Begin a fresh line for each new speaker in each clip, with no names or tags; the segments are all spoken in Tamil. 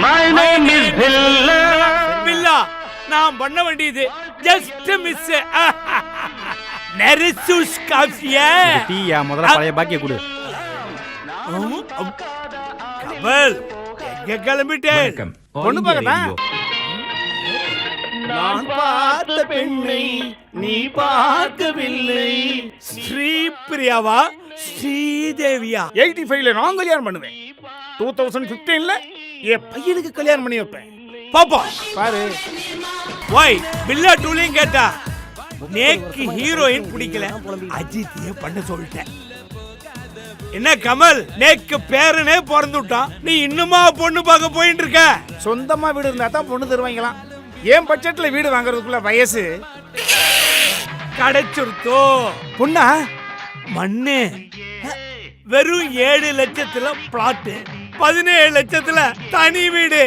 My name is Billa.
பில்லா நான் பண்ண வேண்டியது ஜஸ்ட் மிஸ் நரிசூஸ் காஃபியா
டீயா முதல்ல பழைய பாக்கிய கொடு.
கமல் எங்க கிளம்பிட்டேன்
பொண்ணு பார்க்கதா?
நான் பார்த்த பெண்ணை நீ பார்க்கவில்லை. ஸ்ரீபிரியாவா ஸ்ரீதேவியா? 85ல நான் கல்யாணம் பண்ணுவேன். 2015ல என் பையனுக்கு கல்யாணம் பண்ணி வைப்பேன். பாப்பா பாரு. வாய் பில்லா டூலிங் கேட்டா நேக்கு ஹீரோயின் பிடிக்கல, அஜித்தையே பண்ண சொல்லிட்டேன். என்ன கமல், நேக்கு பேரனே பிறந்து விட்டான், நீ இன்னுமா பொண்ணு பார்க்க போயிட்டு இருக்க? சொந்தமா வீடு இருந்தா தான் பொண்ணு தருவாங்களாம். ஏன் பட்ஜெட்ல வீடு வாங்குறதுக்குள்ள வயசு கிடைச்சிருத்தோ. பொண்ணா மண்ணு வெறும் 7 லட்சத்துல பிளாட், 17 லட்சத்துல தனி வீடு,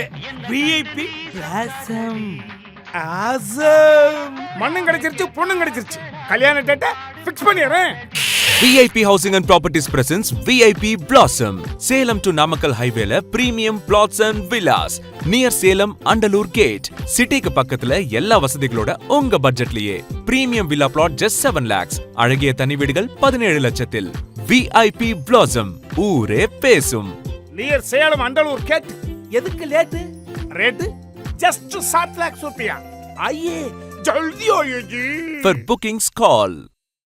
விஐபி பிளாசம். மண்ணும் கிடைச்சிருச்சு, பொண்ணும் கிடைச்சிருச்சு. கல்யாண டேட்டை ஃபிக்ஸ் பண்ணிடுறேன்.
VIP Housing and Properties presents VIP Blossom. Salem to Namakkal Highway la premium plots and villas near Salem Andalur Gate. City க்கு பக்கத்துல எல்லா வசதிகளோட உங்க பட்ஜெட்லயே premium villa plot just 7 lakhs. அழகிய தனி வீடுகள் 17 லட்சத்தில். VIP Blossom. ஊரே பேசும்.
Near Salem Andalur gate. எதுக்கு லேட்? ரேட் just 7 lakhs रुपया. आइए जल्दी आइए जी.
For bookings call